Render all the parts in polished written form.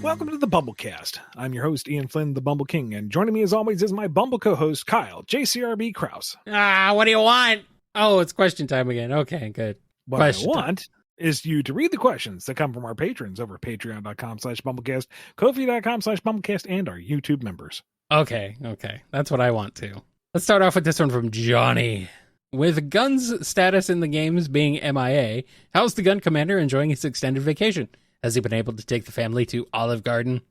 Welcome to the BumbleKast. I'm your host, Ian Flynn, the Bumble King, and joining me as always is my Bumble co-host, Kyle, JCRB Krause. What do you want? Oh, it's question time again. Okay, good. What I want is you to read the questions that come from our patrons over at patreon.com/BumbleKast, Ko-fi.com/BumbleKast, and our YouTube members. Okay. That's what I want to. Let's start off with this one from Johnny. With Gun's status in the games being MIA, how's the Gun Commander enjoying his extended vacation? Has he been able to take the family to Olive Garden?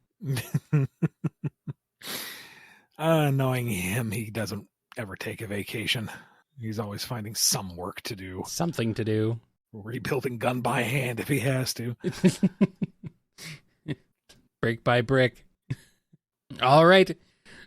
Knowing him, he doesn't ever take a vacation. He's always finding some work to do. Something to do. Rebuilding Gun by hand if he has to. Brick by brick. All right.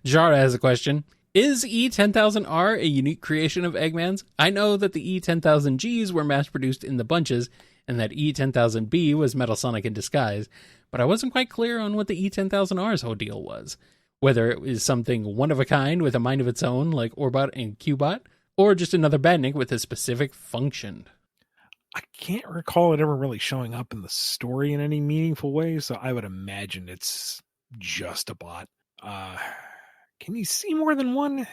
Jara has a question. Is E10000R a unique creation of Eggman's? I know that the E10000Gs were mass-produced in the bunches, and that E10000B was Metal Sonic in disguise, but I wasn't quite clear on what the E10000R's whole deal was. Whether it was something one-of-a-kind with a mind of its own, like Orbot and Cubot, or just another Badnik with a specific function. I can't recall it ever really showing up in the story in any meaningful way, so I would imagine it's just a bot. Can you see more than one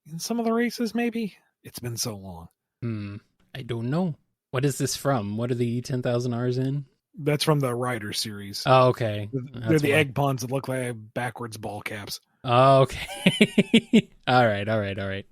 in some of the races, maybe? It's been so long. I don't know. What is this from? What are the E10000Rs in? That's from the Rider series. Oh, okay. They're the egg pawns that look like backwards ball caps. Oh, okay. All right. And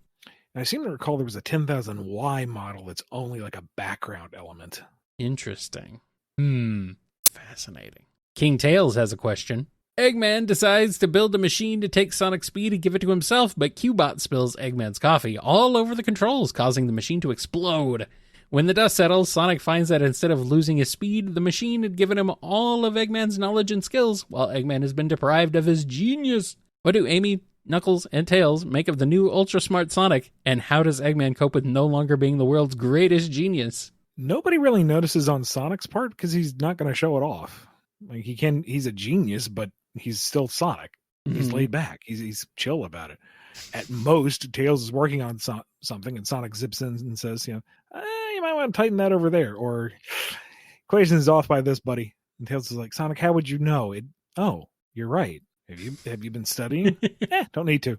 I seem to recall there was a 10,000Y model that's only like a background element. Interesting. Fascinating. King Tails has a question. Eggman decides to build a machine to take Sonic's speed and give it to himself, but Cubot spills Eggman's coffee all over the controls, causing the machine to explode. When the dust settles, Sonic finds that instead of losing his speed, the machine had given him all of Eggman's knowledge and skills, while Eggman has been deprived of his genius. What do Amy, Knuckles, and Tails make of the new ultra-smart Sonic, and how does Eggman cope with no longer being the world's greatest genius? Nobody really notices on Sonic's part because he's not going to show it off. Like he's a genius, but he's still Sonic. He's laid back. He's chill about it. At most, Tails is working on something, and Sonic zips in and says, you might want to tighten that over there, or equation is off by this, buddy. And Tails is like, Sonic, how would you know? Oh, you're right. Have you been studying? Don't need to.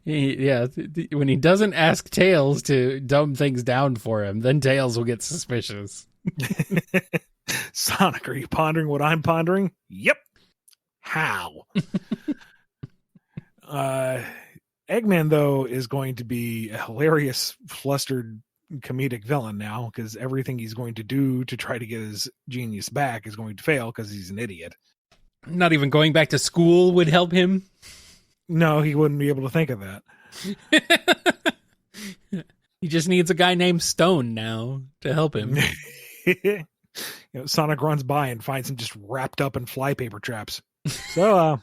When he doesn't ask Tails to dumb things down for him, then Tails will get suspicious. Sonic, are you pondering what I'm pondering? Yep. How? Eggman, though, is going to be a hilarious, flustered, comedic villain now, because everything he's going to do to try to get his genius back is going to fail because he's an idiot. Not even going back to school would help him? No, he wouldn't be able to think of that. He just needs a guy named Stone now to help him. Sonic runs by and finds him just wrapped up in flypaper traps. So,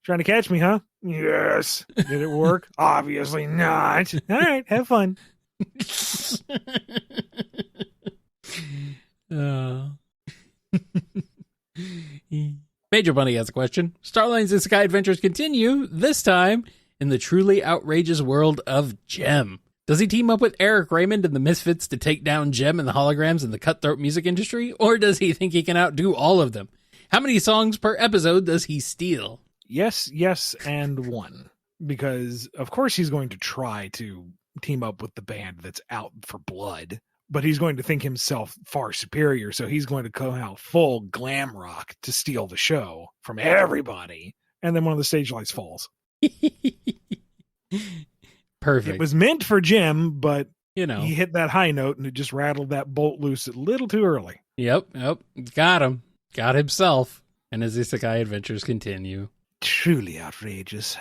trying to catch me, huh? Yes. Did it work? Obviously not. All right, have fun. Major Bunny has a question. Starline's Isekai adventures continue, this time in the truly outrageous world of Gem. Does he team up with Eric Raymond and the Misfits to take down Gem and the holograms in the cutthroat music industry, or does he think he can outdo all of them? How many songs per episode does he steal? Yes, and one. Because, of course, he's going to try to team up with the band that's out for blood, but he's going to think himself far superior, so he's going to come out full glam rock to steal the show from everybody, and then one of the stage lights falls. Perfect. It was meant for Jim, but he hit that high note and it just rattled that bolt loose a little too early. Yep. Got him. Got himself. And his Isekai adventures continue. Truly outrageous.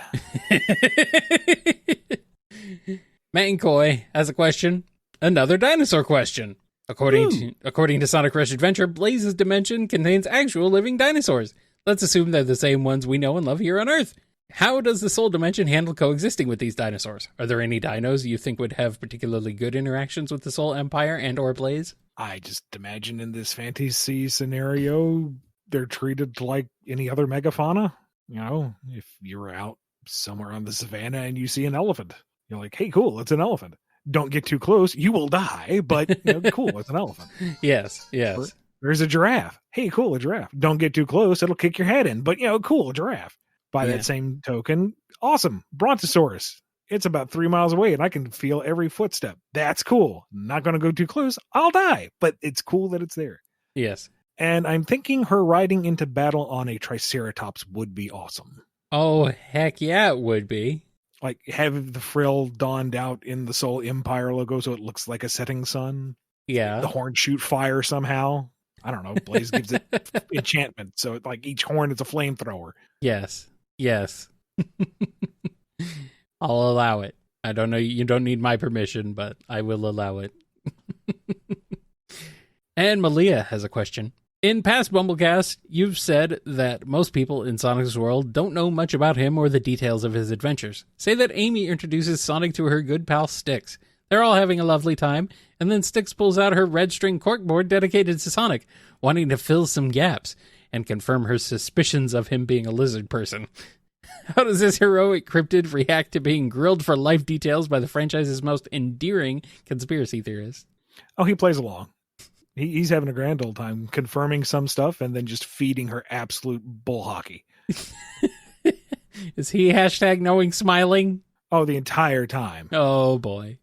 Matt Koi has a question. Another dinosaur question. According to Sonic Rush Adventure, Blaze's dimension contains actual living dinosaurs. Let's assume they're the same ones we know and love here on Earth. How does the Soul Dimension handle coexisting with these dinosaurs? Are there any dinos you think would have particularly good interactions with the Soul Empire and or Blaze? I just imagine in this fantasy scenario, they're treated like any other megafauna. If you're out somewhere on the savannah and you see an elephant, you're like, hey, cool, it's an elephant. Don't get too close, you will die, but cool, it's an elephant. Yes. There's a giraffe. Hey, cool, a giraffe. Don't get too close. It'll kick your head in. But, cool, a giraffe. By that same token, awesome. Brontosaurus. It's about 3 miles away, and I can feel every footstep. That's cool. Not going to go too close. I'll die. But it's cool that it's there. Yes. And I'm thinking her riding into battle on a Triceratops would be awesome. Oh, heck yeah, it would be. Like, have the frill donned out in the Soul Empire logo so it looks like a setting sun. Yeah. The horn shoot fire somehow. I don't know. Blaze gives it enchantment. So, each horn is a flamethrower. Yes. I'll allow it. I don't know. You don't need my permission, but I will allow it. And Malia has a question. In past BumbleKast, you've said that most people in Sonic's world don't know much about him or the details of his adventures. Say that Amy introduces Sonic to her good pal Styx. They're all having a lovely time, and then Styx pulls out her red string corkboard dedicated to Sonic, wanting to fill some gaps and confirm her suspicions of him being a lizard person. How does this heroic cryptid react to being grilled for life details by the franchise's most endearing conspiracy theorist? Oh, he plays along. He's having a grand old time confirming some stuff and then just feeding her absolute bull hockey. Is he hashtag knowing smiling? Oh, the entire time. Oh, boy.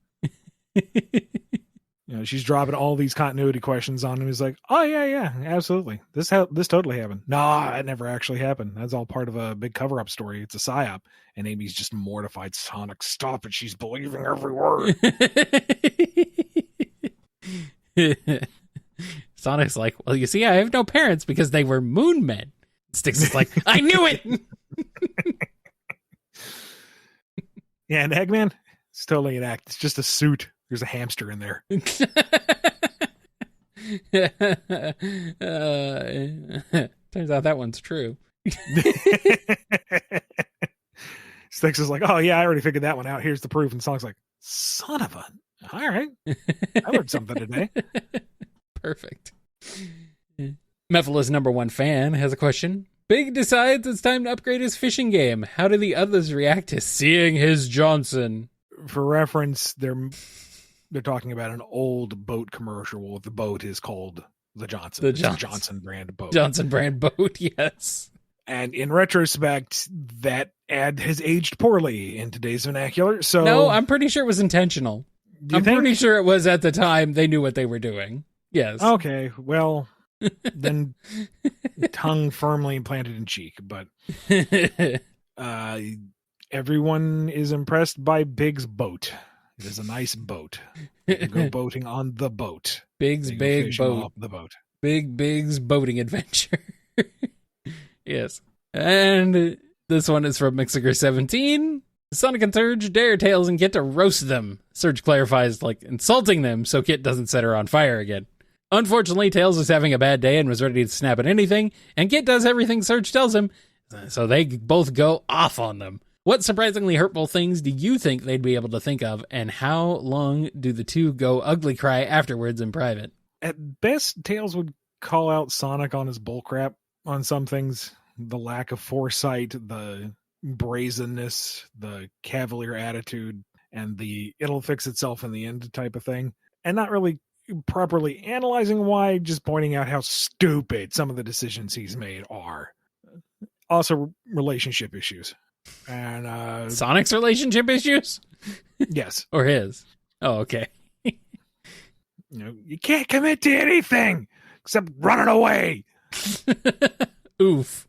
She's dropping all these continuity questions on him. He's like, oh, yeah, absolutely. This totally happened. No, it never actually happened. That's all part of a big cover-up story. It's a psyop. And Amy's just mortified. Sonic, stop it. She's believing every word. Sonic's like, well, you see, I have no parents because they were moon men. Styx is like, I knew it! Yeah, and Eggman, it's totally an act. It's just a suit. There's a hamster in there. Turns out that one's true. Styx is like, oh, yeah, I already figured that one out. Here's the proof. And Sonic's like, son of a... All right. I learned something today. Perfect. Mephala's #1 fan has a question. Big decides it's time to upgrade his fishing game. How do the others react to seeing his Johnson? For reference, they're talking about an old boat commercial. The boat is called the Johnson. The Johnson brand boat. Johnson brand boat, yes. And in retrospect, that ad has aged poorly in today's vernacular. So no, I'm pretty sure it was intentional. Pretty sure it was at the time they knew what they were doing. Yes. Okay, well, then tongue firmly implanted in cheek. But everyone is impressed by Big's boat. It is a nice boat. You go boating on the boat. Big's big boat. Off the boat. Big's boating adventure. Yes. And this one is from Mixiger17. Sonic and Surge dare Tails and Kit to roast them. Surge clarifies, insulting them so Kit doesn't set her on fire again. Unfortunately, Tails is having a bad day and was ready to snap at anything, and Kit does everything Surge tells him, so they both go off on them. What surprisingly hurtful things do you think they'd be able to think of, and how long do the two go ugly cry afterwards in private? At best, Tails would call out Sonic on his bullcrap on some things. The lack of foresight, the brazenness, the cavalier attitude, and the it'll fix itself in the end type of thing. And not really properly analyzing why, just pointing out how stupid some of the decisions he's made are. Also, relationship issues. And Sonic's relationship issues? Yes. Or his? Oh, okay. You can't commit to anything except running away. Oof.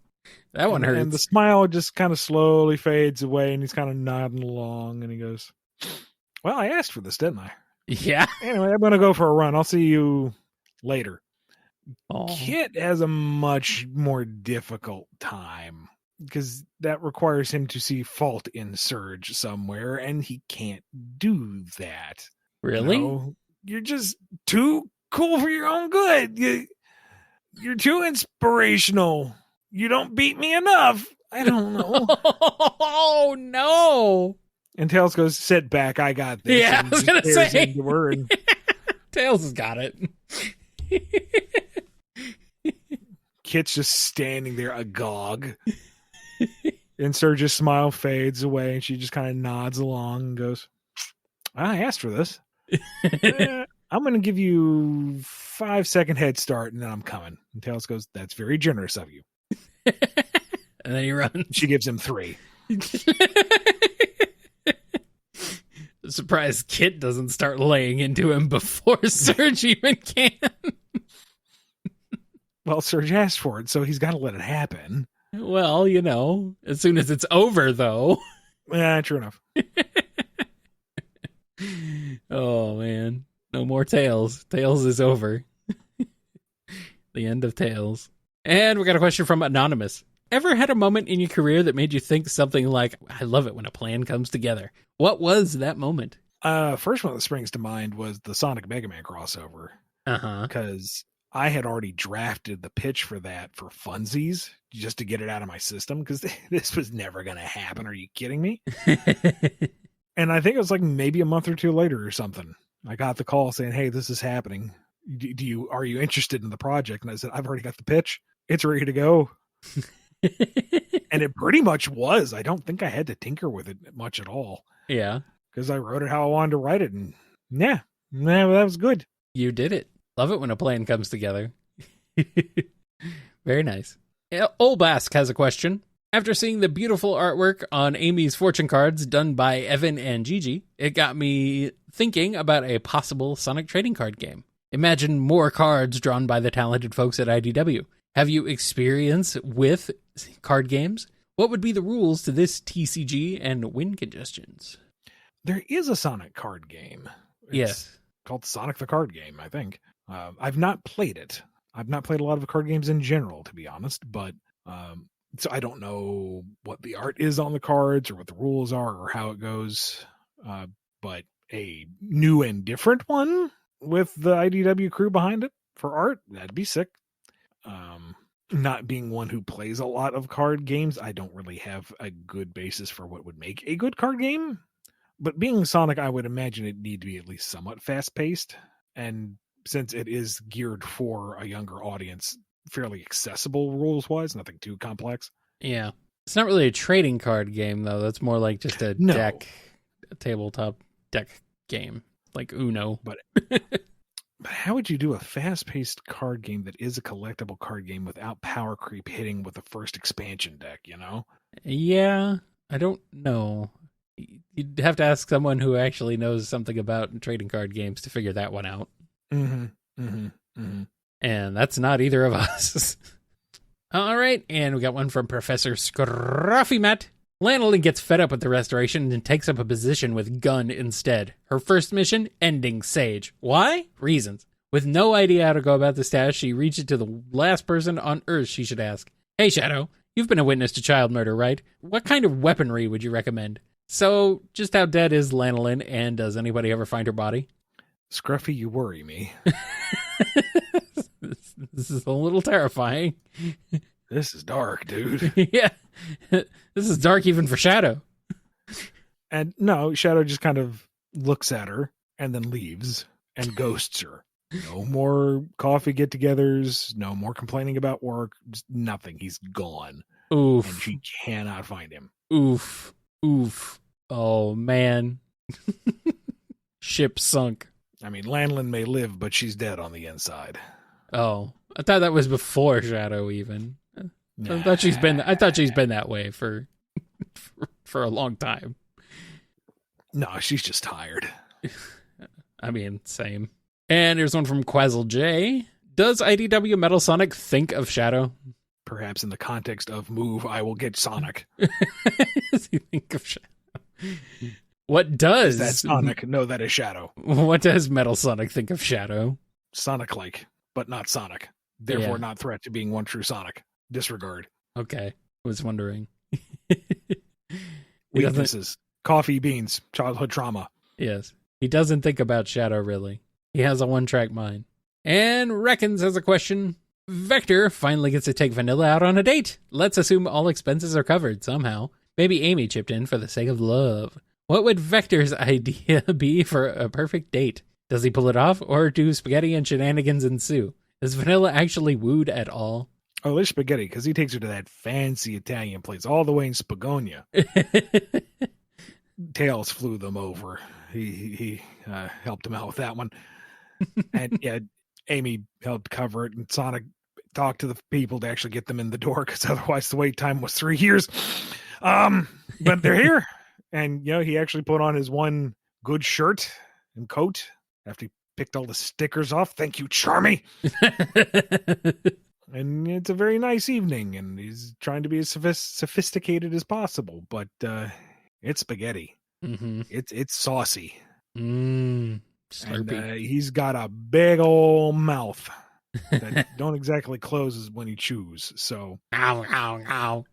That one hurts. And the smile just kind of slowly fades away, and he's kind of nodding along, and he goes, well, I asked for this, didn't I? Yeah. Anyway, I'm going to go for a run. I'll see you later. Oh. Kit has a much more difficult time because that requires him to see fault in Surge somewhere, and he can't do that. Really? You're just too cool for your own good. You're too inspirational. You don't beat me enough. I don't know. Oh, no. And Tails goes, sit back. I got this. Yeah, and I was going to say. Tails has got it. Kit's just standing there agog. And Surge's smile fades away, and she just kind of nods along and goes, I asked for this. I'm going to give you 5-second head start, and then I'm coming. And Tails goes, that's very generous of you. And then he runs. She gives him 3. Surprised Kit doesn't start laying into him before Serge even can. Well, Serge asked for it, so he's got to let it happen. Well, as soon as it's over, though. Yeah, true enough. Oh, man. No more Tails. Tails is over. The end of Tails. And we got a question from Anonymous. Ever had a moment in your career that made you think something like, I love it when a plan comes together? What was that moment? First one that springs to mind was the Sonic Mega Man crossover. Uh-huh. Because I had already drafted the pitch for that for funsies just to get it out of my system because this was never going to happen. Are you kidding me? And I think it was like maybe a month or 2 later or something. I got the call saying, hey, this is happening. Are you interested in the project? And I said, I've already got the pitch. It's ready to go. And it pretty much was. I don't think I had to tinker with it much at all. Yeah. Because I wrote it how I wanted to write it. And yeah, that was good. You did it. Love it when a plan comes together. Very nice. Old Bask has a question. After seeing the beautiful artwork on Amy's fortune cards done by Evan and Gigi, it got me thinking about a possible Sonic trading card game. Imagine more cards drawn by the talented folks at IDW. Have you experience with card games? What would be the rules to this TCG and win congestions? There is a Sonic card game. Yes. Called Sonic the Card Game, I think. I've not played it. I've not played a lot of card games in general, to be honest, but so I don't know what the art is on the cards or what the rules are or how it goes. But a new and different one with the IDW crew behind it for art, that'd be sick. Not being one who plays a lot of card games, I don't really have a good basis for what would make a good card game. But being Sonic, I would imagine it'd need to be at least somewhat fast-paced. And since it is geared for a younger audience, fairly accessible rules-wise, nothing too complex. Yeah. It's not really a trading card game, though. That's more like just a tabletop deck game, like Uno. But how would you do a fast-paced card game that is a collectible card game without power creep hitting with the first expansion deck, Yeah, I don't know. You'd have to ask someone who actually knows something about trading card games to figure that one out. And that's not either of us. All right, and we got one from Professor Scruffy Matt. Lanolin gets fed up with the restoration and takes up a position with Gun instead. Her first mission, ending Sage. Why? Reasons. With no idea how to go about this task, she reaches to the last person on Earth she should ask. Hey, Shadow, you've been a witness to child murder, right? What kind of weaponry would you recommend? So, just how dead is Lanolin, and does anybody ever find her body? Scruffy, you worry me. This is a little terrifying. This is dark, dude. Yeah. This is dark even for Shadow. And no, Shadow just kind of looks at her and then leaves and ghosts her. No more coffee get-togethers, no more complaining about work, just nothing. He's gone. Oof. And she cannot find him. Oof. Oh, man. Ship sunk. I mean, Lanolin may live, but she's dead on the inside. Oh, I thought that was before Shadow even. I thought she's been that way for a long time. No, she's just tired. I mean, same. And here's one from Quazzle J. Does IDW Metal Sonic think of Shadow? Perhaps in the context of move, I will get Sonic. Does he think of Shadow? What does... That's Sonic. No, that is Shadow. What does Metal Sonic think of Shadow? Sonic-like, but not Sonic. Therefore, not threat to being one true Sonic. Disregard. Okay. Was wondering. Weaknesses. Coffee, beans, childhood trauma. Yes. He doesn't think about Shadow, really. He has a one-track mind. And Reckons has a question. Vector finally gets to take Vanilla out on a date. Let's assume all expenses are covered somehow. Maybe Amy chipped in for the sake of love. What would Vector's idea be for a perfect date? Does he pull it off, or do spaghetti and shenanigans ensue? Is Vanilla actually wooed at all? Oh, there's spaghetti, because he takes her to that fancy Italian place all the way in Spagonia. Tails flew them over. He helped him out with that one. And yeah, Amy helped cover it, and Sonic talked to the people to actually get them in the door, because otherwise the wait time was 3 years. But they're here, and he actually put on his one good shirt and coat after he picked all the stickers off. Thank you, Charmy. And it's a very nice evening, and he's trying to be as sophisticated as possible, but it's spaghetti. Mm-hmm. It's saucy. Slurpy. And he's got a big old mouth that don't exactly close when he chews. So ow, ow, ow.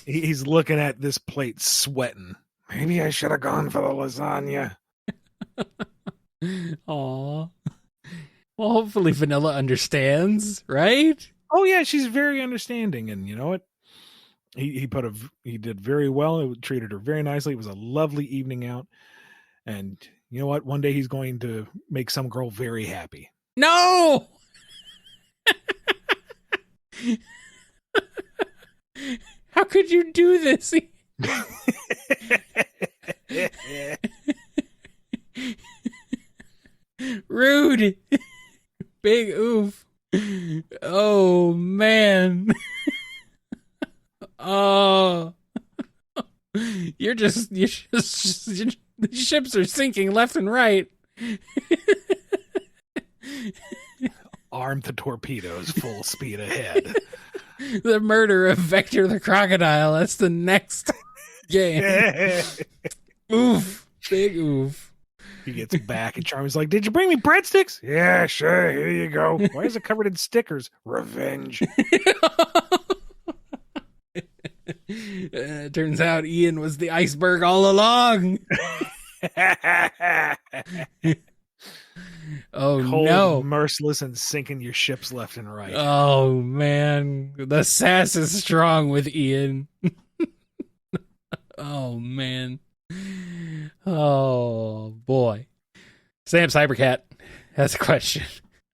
He's looking at this plate sweating. Maybe I should have gone for the lasagna. Aw. Well, hopefully Vanilla understands, right? Oh yeah, she's very understanding, and you know what? He did very well. It treated her very nicely. It was a lovely evening out, and you know what? One day he's going to make some girl very happy. No. How could you do this? Rude. Big oof. Oh man. Oh. You're just the ships are sinking left and right. Arm the torpedoes, full speed ahead. The murder of Vector the crocodile. That's the next game. Oof. Big oof. He gets back and Charmy's like, "Did you bring me breadsticks?" "Yeah, sure. Here you go." "Why is it covered in stickers?" "Revenge." Turns out Ian was the iceberg all along. Oh, cold, no. merciless, and sinking your ships left and right. Oh, man. The sass is strong with Ian. Oh, man. Oh, boy. Sam Cybercat has a question.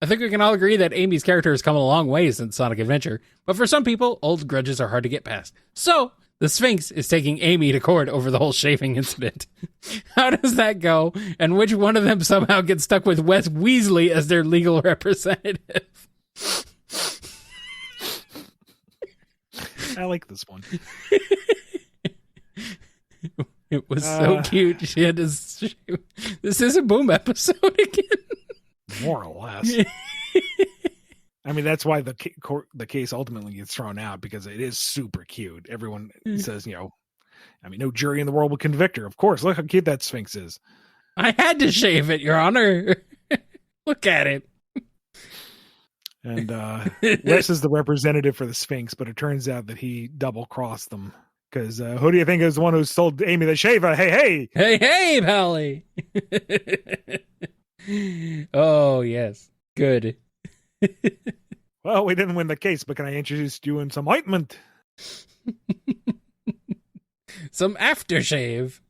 I think we can all agree that Amy's character has come a long way since Sonic Adventure, but for some people, old grudges are hard to get past. So, the Sphinx is taking Amy to court over the whole shaving incident. How does that go? And which one of them somehow gets stuck with Wes Weasley as their legal representative? I like this one. It was so cute. She had to shave. This is a Boom episode again. More or less. I mean, that's why the case ultimately gets thrown out, because it is super cute. Everyone says, no jury in the world will convict her. Of course, look how cute that Sphinx is. I had to shave it, Your Honor. Look at it. And Wes is the representative for the Sphinx, but it turns out that he double-crossed them. Because who do you think is the one who sold Amy the shaver? Hey, Pally. Oh, yes. Good. Well, we didn't win the case, but can I introduce you in some ointment? Some aftershave.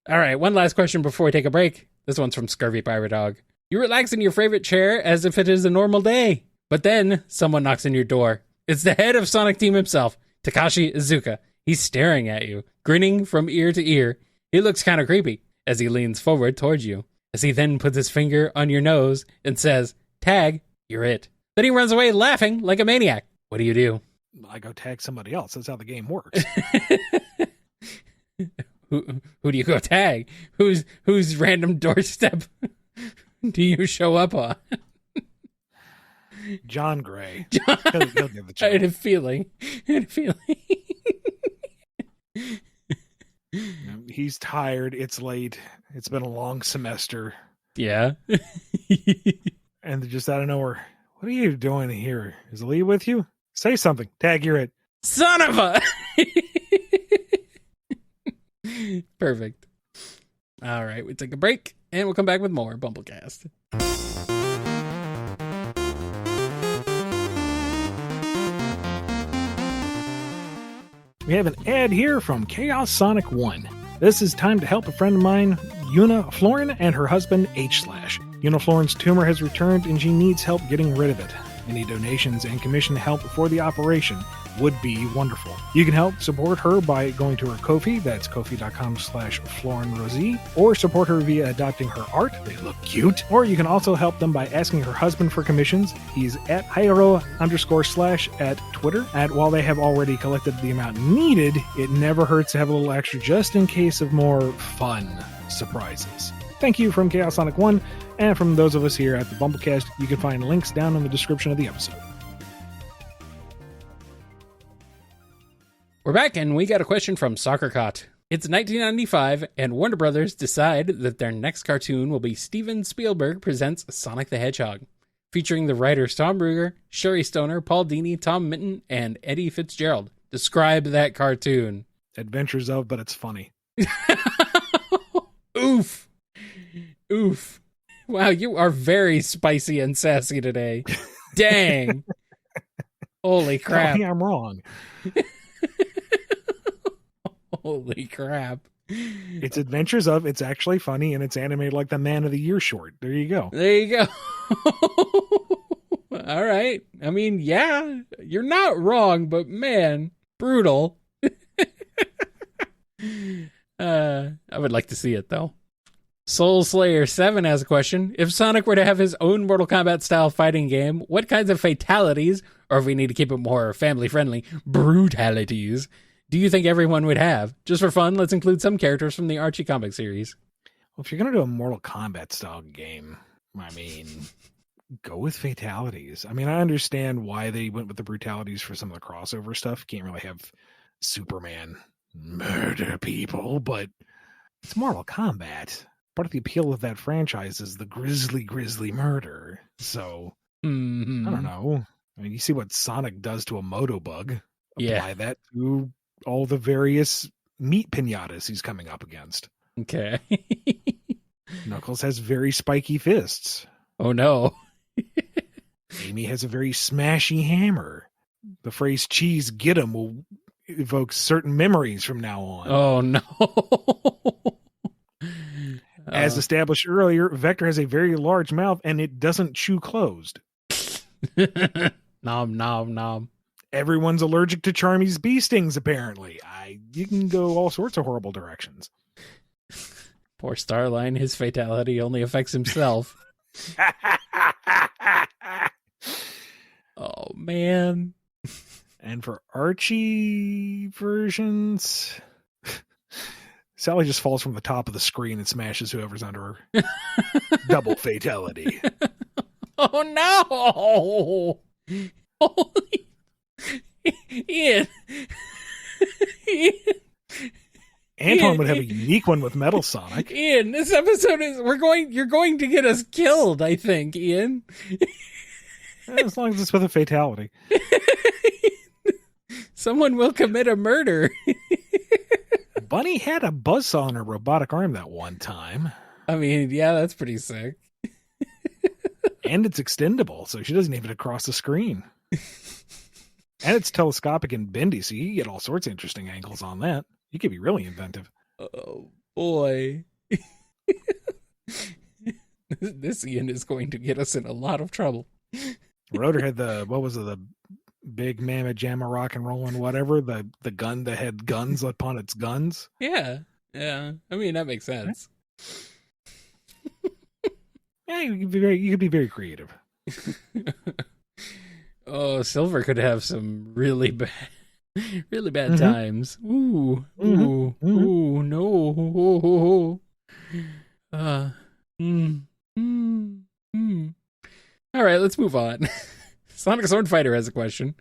All right, one last question before we take a break. This one's from Scurvy Pirate Dog. You relax in your favorite chair as if it is a normal day. But then someone knocks on your door. It's the head of Sonic Team himself, Takashi Iizuka. He's staring at you, grinning from ear to ear. He looks kind of creepy as he leans forward towards you, as he then puts his finger on your nose and says, "Tag, you're it." Then he runs away laughing like a maniac. What do you do? I go tag somebody else. That's how the game works. Who do you go tag? Whose random doorstep do you show up on? John Gray. He'll give the I had a feeling. He's tired. It's late. It's been a long semester. Yeah. And just out of nowhere, what are you doing here? Is Lee with you? Say something. Tag, you're it. Son of a... Perfect. All right, we take a break, and we'll come back with more BumbleKast. We have an ad here from Chaos Sonic 1. This is time to help a friend of mine, Una Florin, and her husband, H/. Una Florin's tumor has returned, and she needs help getting rid of it. Any donations and commission help for the operation would be wonderful. You can help support her by going to her Ko-fi, that's ko-fi.com/FlorinRosie, or support her via adopting her art, they look cute, or you can also help them by asking her husband for commissions. He's at Hyro_/ at Twitter, and while they have already collected the amount needed, it never hurts to have a little extra just in case of more fun surprises. Thank you from Chaos Sonic 1, and from those of us here at the BumbleKast. You can find links down in the description of the episode. We're back, and we got a question from SoccerCot. It's 1995, and Warner Brothers decide that their next cartoon will be Steven Spielberg Presents Sonic the Hedgehog, featuring the writers Tom Ruegger, Sherry Stoner, Paul Dini, Tom Minton, and Eddie Fitzgerald. Describe that cartoon. Adventures of, but it's funny. Oof. Oof. Wow, you are very spicy and sassy today. Dang. Holy crap. Tell me I'm wrong. Holy crap. It's Adventures of, it's actually funny, and it's animated like the Man of the Year short. There you go. There you go. All right. I mean, yeah, you're not wrong, but man, brutal. I would like to see it, though. Soul Slayer 7 has a question. If Sonic were to have his own Mortal Kombat style fighting game, what kinds of fatalities, or if we need to keep it more family friendly, brutalities, do you think everyone would have? Just for fun, let's include some characters from the Archie comic series. Well, if you're going to do a Mortal Kombat style game, I mean, go with fatalities. I mean, I understand why they went with the brutalities for some of the crossover stuff. Can't really have Superman murder people, but it's Mortal Kombat. Part of the appeal of that franchise is the grisly murder. So, I don't know. I mean, you see what Sonic does to a Motobug. Apply that to all the various meat pinatas he's coming up against. Okay. Knuckles has very spiky fists. Oh, no. Amy has a very smashy hammer. The phrase cheese get 'em will evoke certain memories from now on. Oh, no. As established earlier, Vector has a very large mouth and it doesn't chew closed. Nom, nom, nom. Everyone's allergic to Charmy's bee stings, apparently. You can go all sorts of horrible directions. Poor Starline, his fatality only affects himself. Oh, man. And for Archie versions, Sally just falls from the top of the screen and smashes whoever's under her. Double fatality. Oh, no! Holy... Ian. Antoine would have a unique one with Metal Sonic. Ian, this episode is you're going to get us killed, I think, Ian. As long as it's with a fatality. Someone will commit a murder. Bunny had a buzzsaw on her robotic arm that one time. I mean, yeah, that's pretty sick. And it's extendable, so she doesn't even across the screen. And it's telescopic and bendy, so you get all sorts of interesting angles on that. You could be really inventive. Oh, boy. This Ian is going to get us in a lot of trouble. Rotor had the big mammoth jamma rock and roll and whatever, the gun that had guns upon its guns. Yeah. I mean, that makes sense. Yeah, you could be very creative. Oh, Silver could have some really bad times. Ooh, no. All right, let's move on. Sonic Sword Fighter has a question.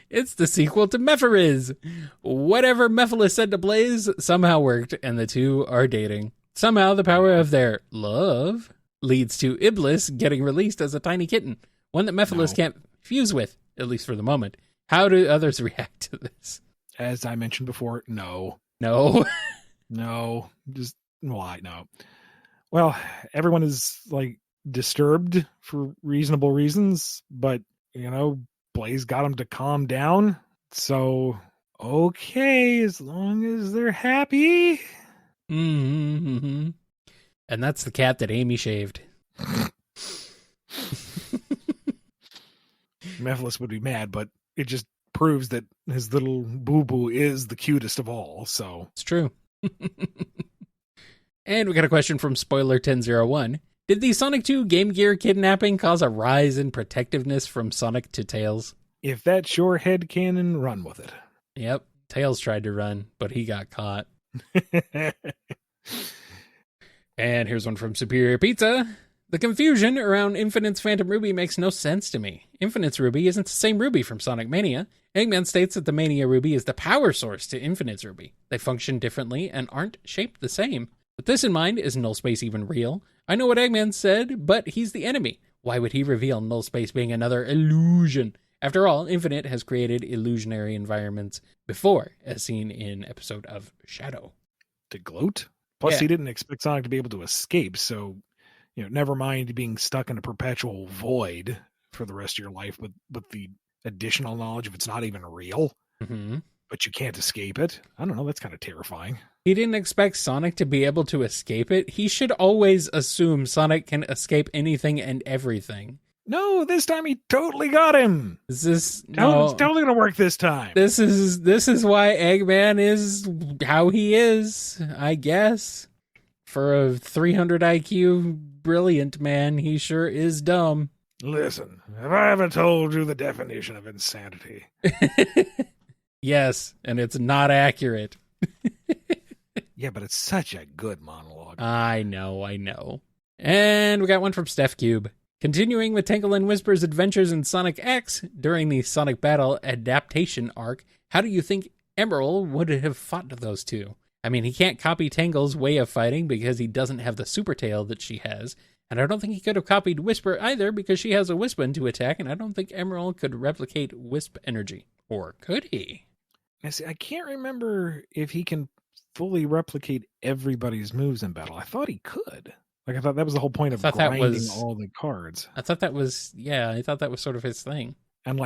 It's the sequel to Mephiriz. Whatever Mephiles said to Blaze somehow worked, and the two are dating. Somehow the power of their love leads to Iblis getting released as a tiny kitten, one that Mephiles can't fuse with, at least for the moment. How do others react to this? As I mentioned before, no. Just why? No. Well, everyone is disturbed for reasonable reasons, but Blaze got him to calm down. So, okay, as long as they're happy. Mm-hmm. And that's the cat that Amy shaved. Mephiles would be mad, but it just proves that his little boo-boo is the cutest of all, so. It's true. And we got a question from Spoiler1001. Did the Sonic 2 Game Gear kidnapping cause a rise in protectiveness from Sonic to Tails? If that's your headcanon, run with it. Yep. Tails tried to run, but he got caught. And here's one from Superior Pizza. The confusion around Infinite's Phantom Ruby makes no sense to me. Infinite's Ruby isn't the same Ruby from Sonic Mania. Eggman states that the Mania Ruby is the power source to Infinite's Ruby. They function differently and aren't shaped the same. With this in mind, is null space even real? I know what Eggman said, but he's the enemy. Why would he reveal null space being another illusion? After all, Infinite has created illusionary environments before, as seen in episode of Shadow. To gloat? Plus, he didn't expect Sonic to be able to escape, so, never mind being stuck in a perpetual void for the rest of your life with the additional knowledge of it's not even real, but you can't escape it. I don't know, that's kind of terrifying. He didn't expect Sonic to be able to escape it. He should always assume Sonic can escape anything and everything. No, this time he totally got him. It's totally going to work this time. This is why Eggman is how he is, I guess. For a 300 IQ brilliant man, he sure is dumb. Listen, have I ever told you the definition of insanity? Yes, and it's not accurate. Yeah, but it's such a good monologue. I know. And we got one from Steph Cube. Continuing with Tangle and Whisper's adventures in Sonic X during the Sonic Battle adaptation arc, how do you think Emerald would have fought those two? I mean, he can't copy Tangle's way of fighting because he doesn't have the super tail that she has, and I don't think he could have copied Whisper either because she has a Wispin to attack, and I don't think Emerald could replicate Wisp energy. Or could he? I can't remember if he can fully replicate everybody's moves in battle. I thought he could. I thought that was the whole point of grinding all the cards. I thought that was sort of his thing. And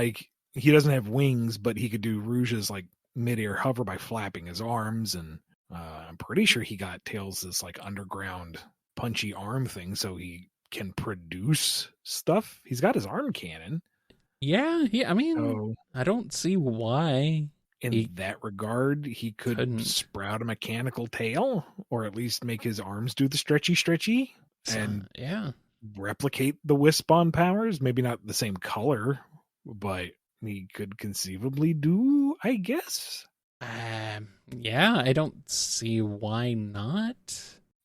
he doesn't have wings, but he could do Rouge's mid-air hover by flapping his arms, and I'm pretty sure he got Tails' underground punchy arm thing, so he can produce stuff. He's got his arm cannon. Yeah, I mean, I don't see why. In that regard, he couldn't sprout a mechanical tail, or at least make his arms do the stretchy, and replicate the Wispon powers. Maybe not the same color, but he could conceivably do, I guess. Yeah, I don't see why not.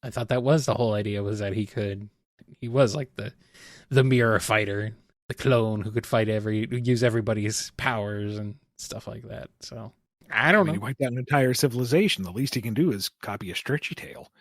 I thought that was the whole idea, was that he was like the mirror fighter, the clone who could use everybody's powers and stuff like that. So I don't know. He wiped out an entire civilization. The least he can do is copy a stretchy tail.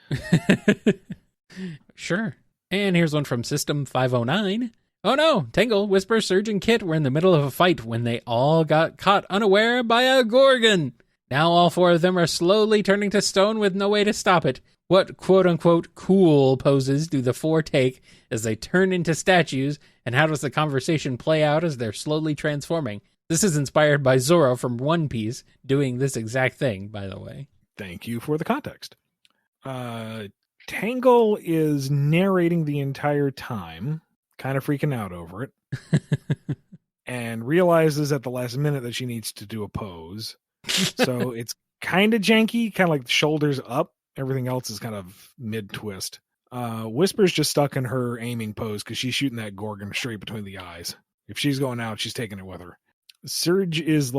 Sure. And here's one from System 509. Oh no, Tangle, Whisper, Surge, and Kit were in the middle of a fight when they all got caught unaware by a Gorgon. Now all four of them are slowly turning to stone with no way to stop it. What quote-unquote cool poses do the four take as they turn into statues, and how does the conversation play out as they're slowly transforming? This is inspired by Zoro from One Piece doing this exact thing, by the way. Thank you for the context. Tangle is narrating the entire time, kind of freaking out over it, and realizes at the last minute that she needs to do a pose. So it's kind of janky, kind of like the shoulders up. Everything else is kind of mid-twist. Whisper's just stuck in her aiming pose because she's shooting that Gorgon straight between the eyes. If she's going out, she's taking it with her. Surge is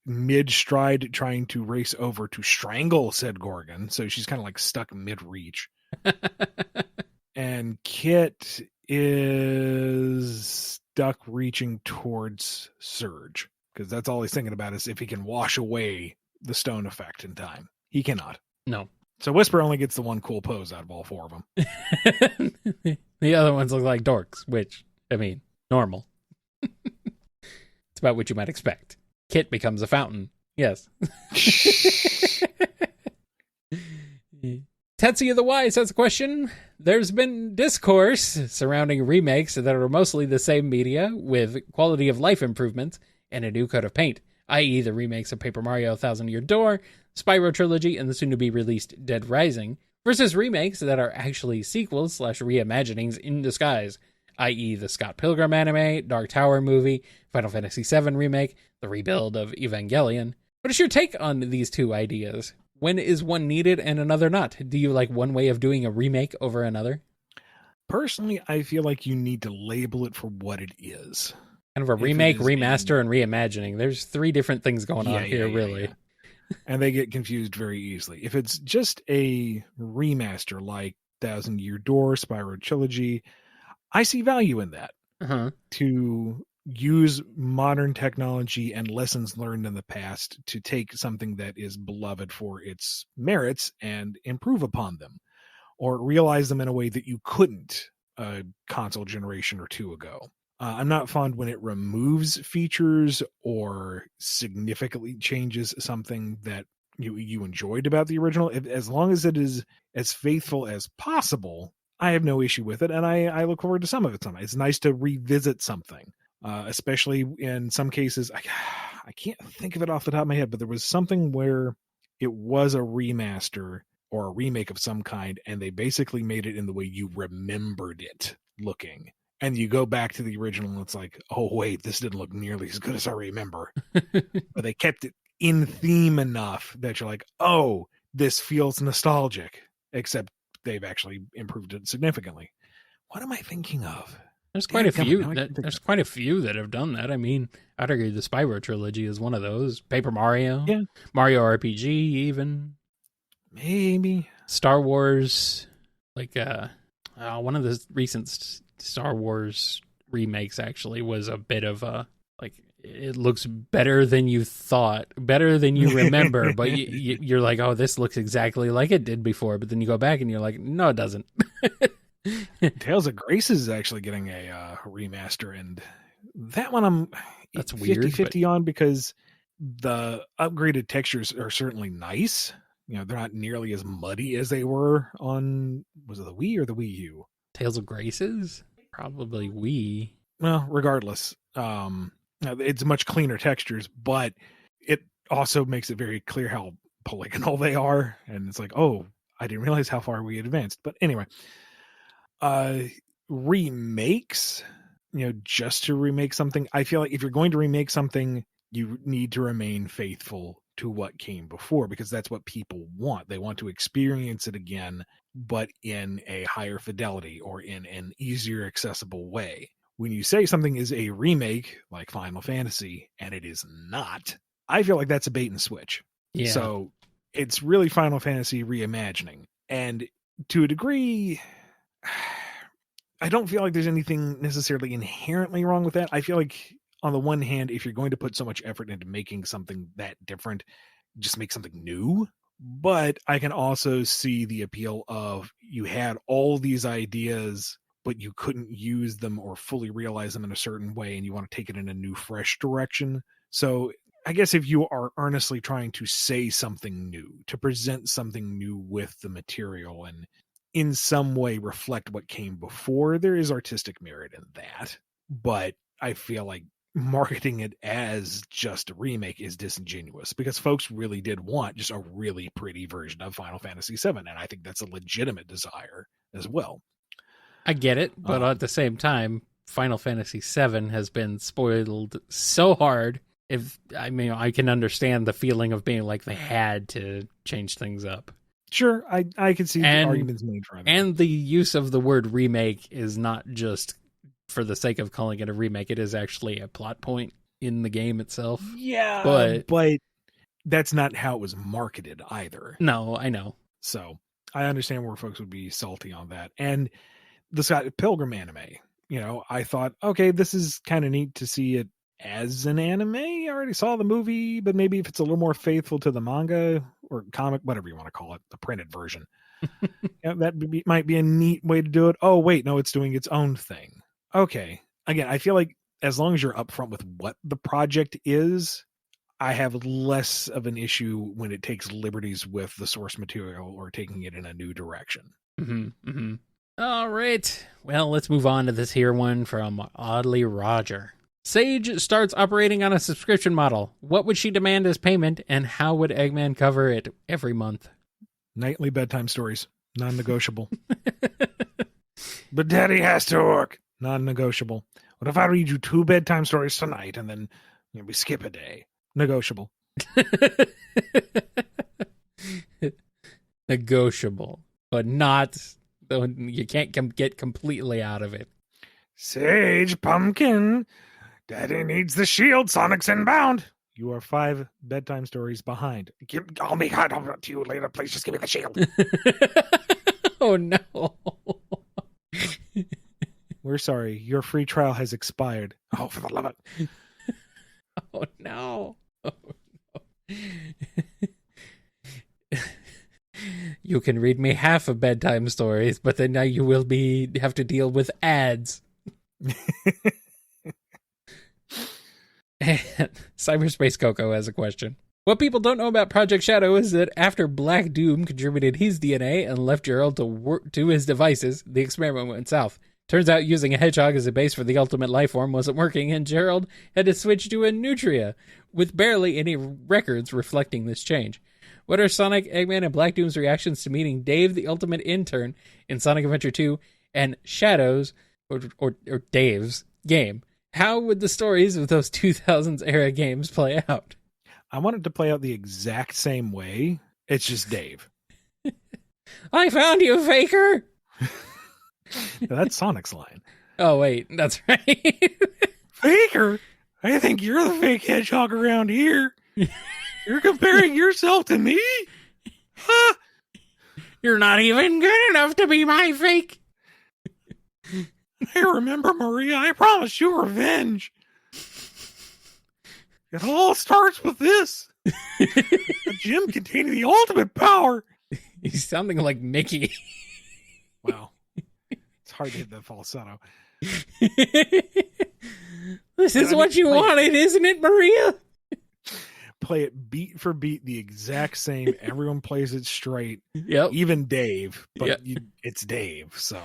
mid-stride trying to race over to strangle said Gorgon, so she's kind of stuck mid-reach. And Kit is stuck reaching towards Surge, because that's all he's thinking about is if he can wash away the stone effect in time. He cannot. No. So Whisper only gets the one cool pose out of all four of them. The other ones look like dorks, which, I mean, normal. It's about what you might expect. Kit becomes a fountain. Yes. Tetsuya the Wise has a question. There's been discourse surrounding remakes that are mostly the same media with quality of life improvements and a new coat of paint, i.e. the remakes of Paper Mario 1000 Year Door, Spyro Trilogy, and the soon-to-be-released Dead Rising, versus remakes that are actually sequels/reimaginings in disguise. i.e. the Scott Pilgrim anime, Dark Tower movie, Final Fantasy VII Remake, the rebuild of Evangelion. What is your take on these two ideas? When is one needed and another not? Do you like one way of doing a remake over another? Personally, I feel like you need to label it for what it is. Kind of a remake, remaster, and reimagining. There's 3 different things going on here, really. Yeah. And they get confused very easily. If it's just a remaster like Thousand Year Door, Spyro Trilogy, I see value in that. To use modern technology and lessons learned in the past to take something that is beloved for its merits and improve upon them, or realize them in a way that you couldn't a console generation or 2 ago. I'm not fond when it removes features or significantly changes something that you enjoyed about the original. As long as it is as faithful as possible, I have no issue with it, and I look forward to some of it. It's nice to revisit something, especially in some cases. I can't think of it off the top of my head, but there was something where it was a remaster or a remake of some kind, and they basically made it in the way you remembered it looking. And you go back to the original and it's like, oh, wait, this didn't look nearly as good as I remember. But they kept it in theme enough that you're like, oh, this feels nostalgic, except they've actually improved it significantly. What am I thinking of? There's quite a few. There's quite a few that have done that. I mean, I'd argue the Spyro trilogy is one of those. Paper Mario, Mario RPG, even maybe Star Wars, like one of the recent Star Wars remakes actually was a bit of a, like, it looks better than you thought, better than you remember, but you're like, oh, this looks exactly like it did before, but then you go back and you're like, no, it doesn't. Tales of Grace is actually getting a remaster, and that one I'm that's weird 50-50 on, because the upgraded textures are certainly nice. They're not nearly as muddy as they were on, was it the Wii or the Wii U? Tales of Graces? Probably Wii. Well, regardless, it's much cleaner textures, but it also makes it very clear how polygonal they are, and it's like, oh, I didn't realize how far we advanced. But anyway, remakes, just to remake something, I feel like if you're going to remake something, you need to remain faithful to what came before, because that's what people want. They want to experience it again, but in a higher fidelity or in an easier accessible way. When you say something is a remake like Final Fantasy and it is not, I feel like that's a bait and switch. Yeah. So it's really Final Fantasy reimagining. And to a degree, I don't feel like there's anything necessarily inherently wrong with that. I feel like, on the one hand, if you're going to put so much effort into making something that different, just make something new. But I can also see the appeal of, you had all these ideas, but you couldn't use them or fully realize them in a certain way, and you want to take it in a new, fresh direction. So I guess if you are earnestly trying to say something new, to present something new with the material and in some way reflect what came before, there is artistic merit in that. But I feel like marketing it as just a remake is disingenuous, because folks really did want just a really pretty version of Final Fantasy VII, and I think that's a legitimate desire as well. I get it, but at the same time, Final Fantasy VII has been spoiled so hard. I can understand the feeling of being like they had to change things up. Sure, I can see the arguments made for that. And the use of the word remake is not just for the sake of calling it a remake. It is actually a plot point in the game itself. Yeah, but that's not how it was marketed either. No, I know. So I understand where folks would be salty on that. And the Scott Pilgrim anime, I thought, okay, this is kind of neat to see it as an anime. I already saw the movie, but maybe if it's a little more faithful to the manga or comic, whatever you want to call it, the printed version, that might be a neat way to do it. Oh, wait, no, it's doing its own thing. Okay. Again, I feel like as long as you're upfront with what the project is, I have less of an issue when it takes liberties with the source material or taking it in a new direction. Mm-hmm, mm-hmm. All right. Well, let's move on to this here one from Oddly Roger. Sage starts operating on a subscription model. What would she demand as payment, and how would Eggman cover it every month? Nightly bedtime stories. Non-negotiable. But Daddy has to work. Non-negotiable. What if I read you 2 bedtime stories tonight and then we skip a day? Negotiable. Negotiable, but not. You can't get completely out of it. Sage Pumpkin. Daddy needs the shield. Sonic's inbound. You are 5 bedtime stories behind. I'll make it up to you later. Please just give me the shield. Oh, no. We're sorry. Your free trial has expired. Oh, for the love of it. Oh, no. Oh, no. You can read me half of bedtime stories, but then now you will have to deal with ads. Cyberspace Coco has a question. What people don't know about Project Shadow is that after Black Doom contributed his DNA and left Gerald to his devices, the experiment went south. Turns out using a hedgehog as a base for the ultimate life form wasn't working, and Gerald had to switch to a Nutria, with barely any records reflecting this change. What are Sonic, Eggman, and Black Doom's reactions to meeting Dave the Ultimate Intern in Sonic Adventure 2 and Shadow's, or Dave's, game? How would the stories of those 2000s era games play out? I want it to play out the exact same way. It's just Dave. I found you, Faker! That's Sonic's line. Oh, wait, that's right. Faker? I think you're the fake hedgehog around here. You're comparing yourself to me? Huh? You're not even good enough to be my fake. I remember, Maria. I promised you revenge. It all starts with this. A gem containing the ultimate power. He's sounding like Mickey. Wow. It's hard to hit that falsetto. This is what you wanted, isn't it, Maria? Play it beat for beat, the exact same. Everyone plays it straight. Yep. Even Dave. But it's Dave, so...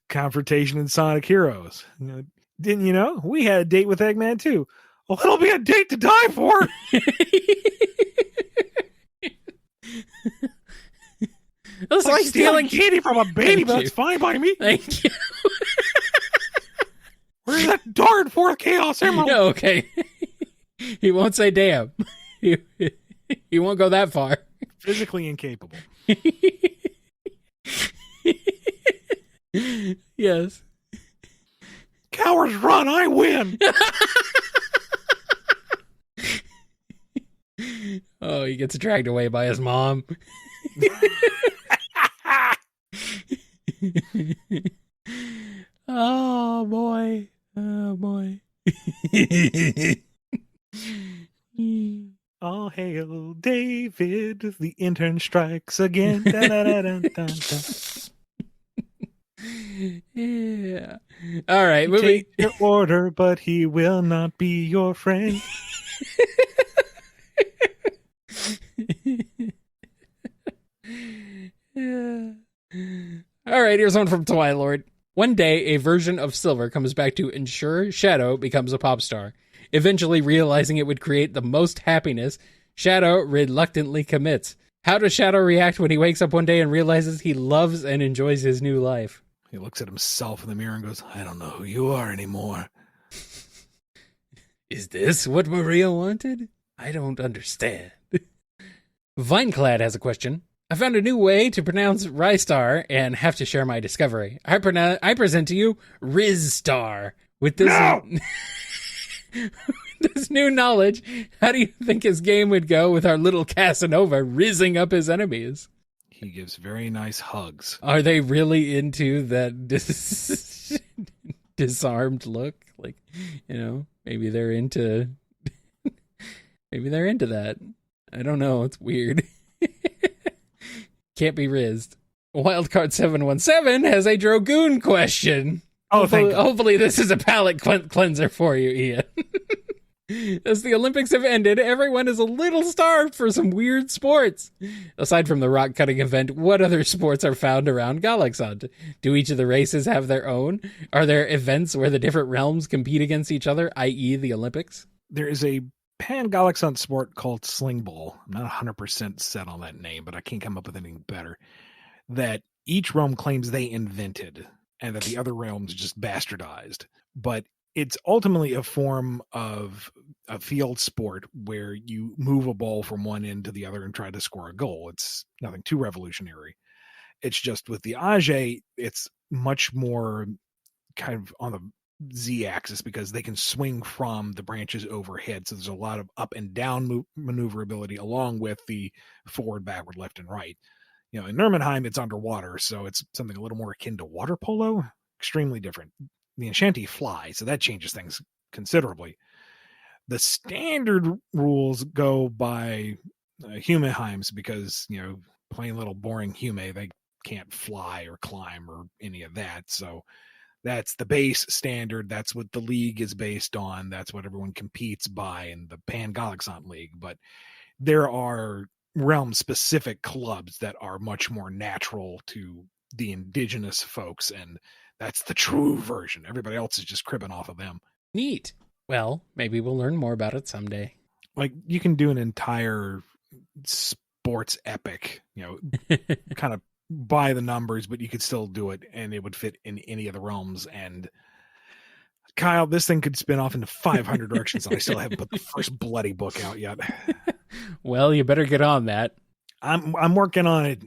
Confrontation in Sonic Heroes. Didn't you know? We had a date with Eggman too. Well, it'll be a date to die for. It's like stealing candy from a baby, but that's fine by me. Thank you. Where's that darn 4th Chaos Emerald? Okay. He won't say damn. He won't go that far. Physically incapable. Yes. Cowards run, I win. Oh, he gets dragged away by his mom. Oh boy. Oh boy. All hail David, the intern strikes again. Da, da, da, da, da, da. Yeah. All right. Take your order, but he will not be your friend. Yeah. All right. Here's one from Twilord. One day, a version of Silver comes back to ensure Shadow becomes a pop star. Eventually realizing it would create the most happiness, Shadow reluctantly commits. How does Shadow react when he wakes up one day and realizes he loves and enjoys his new life? He looks at himself in the mirror and goes, I don't know who you are anymore. Is this what Maria wanted? I don't understand. Vineclad has a question. I found a new way to pronounce Rystar and have to share my discovery. I present to you Rizstar. With this, this new knowledge, how do you think his game would go with our little Casanova rizzing up his enemies? He gives very nice hugs. Are they really into that disarmed look? Like, maybe they're into that. I don't know. It's weird. Can't be rizzed. Wildcard 717 has a Drogoon question. Oh, hopefully this is a palate cleanser for you, Ian. As the Olympics have ended, everyone is a little starved for some weird sports. Aside from the rock cutting event, what other sports are found around Galaxant? Do each of the races have their own? Are there events where the different realms compete against each other, i.e. the Olympics? There is a pan-Galaxant sport called Sling Ball. I'm not 100% set on that name, but I can't come up with anything better. That each realm claims they invented. and that the other realms just bastardized. But it's ultimately a form of a field sport where you move a ball from one end to the other and try to score a goal. It's nothing too revolutionary. It's just with the Age, it's much more kind of on the Z-axis because they can swing from the branches overhead. So there's a lot of up and down maneuverability along with the forward, backward, left, and right. In Nurmenheim, it's underwater, so it's something a little more akin to water polo. Extremely different. The Enchanti fly, so that changes things considerably. The standard rules go by Humeheims because, plain little boring Hume, they can't fly or climb or any of that. So that's the base standard. That's what the league is based on. That's what everyone competes by in the Pan-Galaxant League. But there are realm-specific clubs that are much more natural to the indigenous folks, and that's the true version. Everybody else is just cribbing off of them. Neat. Well, maybe we'll learn more about it someday. Like, you can do an entire sports epic, kind of by the numbers, but you could still do it, and it would fit in any of the realms. And Kyle, this thing could spin off into 500 directions, and I still haven't put the first bloody book out yet. Well, you better get on that. I'm working on it.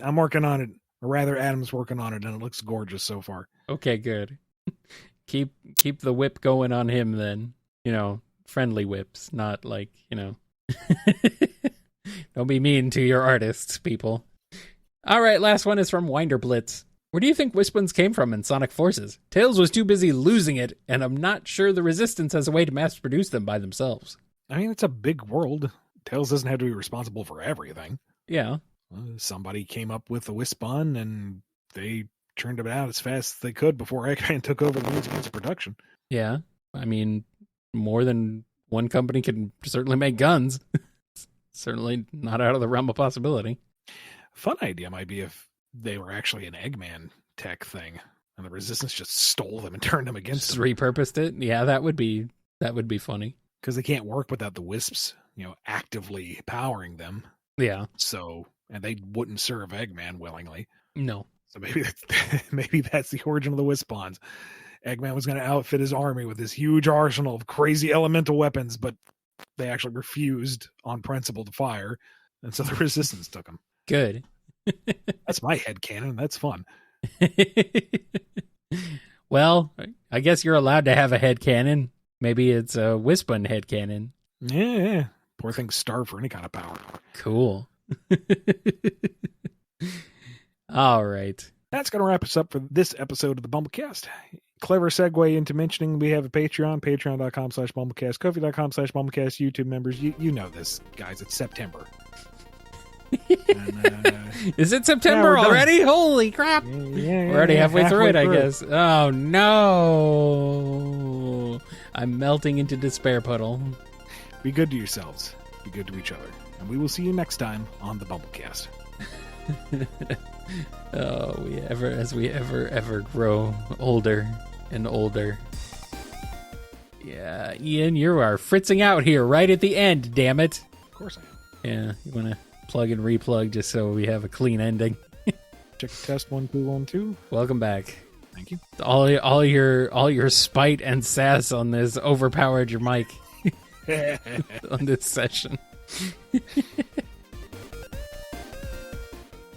Or rather, Adam's working on it, and it looks gorgeous so far. Okay, good. Keep the whip going on him then. Friendly whips, not like, Don't be mean to your artists, people. All right, last one is from Winderblitz. Where do you think Wispons came from in Sonic Forces? Tails was too busy losing it, and I'm not sure the Resistance has a way to mass produce them by themselves. I mean, it's a big world. Tails doesn't have to be responsible for everything. Yeah. Somebody came up with a Wispon, and they churned it out as fast as they could before Eggman took over the means of production. Yeah. I mean, more than one company can certainly make guns. Certainly not out of the realm of possibility. Fun idea might be if they were actually an Eggman tech thing, and the Resistance just stole them and turned them against just them. Repurposed it? Yeah, that would be funny. Because they can't work without the Wisps, actively powering them. Yeah. So, and they wouldn't serve Eggman willingly. No. So maybe that's the origin of the Wispons. Eggman was going to outfit his army with this huge arsenal of crazy elemental weapons, but they actually refused on principle to fire, and so the Resistance took them. Good. That's my headcanon. That's fun. Well, I guess you're allowed to have a headcanon. Maybe it's a Wispon headcanon. Yeah. Poor things starve for any kind of power. Cool. All right. That's going to wrap us up for this episode of the BumbleKast. Clever segue into mentioning we have a Patreon, patreon.com/BumbleKast, Ko-fi.com/BumbleKast, YouTube members. You know this, guys. It's September. And, is it September already? Holy crap. Yeah, we're already halfway through it, I guess. Oh, no. I'm melting into despair puddle. Be good to yourselves. Be good to each other. And we will see you next time on the BumbleKast. As we ever grow older and older. Yeah, Ian, you are fritzing out here right at the end, damn it. Of course I am. Yeah, you want to plug and replug just so we have a clean ending. Check test 1 2 1 2. Welcome back. Thank you. All your spite and sass on this overpowered your mic on this session.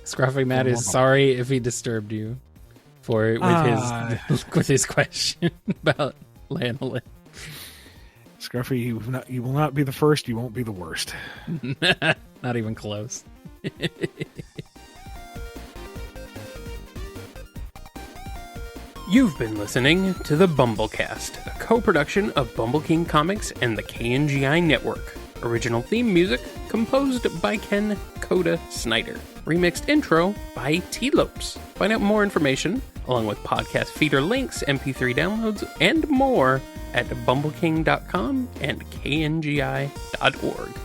Scruffy Matt is sorry if he disturbed you with his question about lanolin. Scruffy, you will not be the first. You won't be the worst. Not even close. You've been listening to the BumbleKast, a co-production of Bumble King Comics and the KNGI Network. Original theme music composed by Ken Coda Snyder. Remixed intro by T-Lopes. Find out more information, along with podcast feeder links, MP3 downloads, and more at bumbleking.com and kngi.org.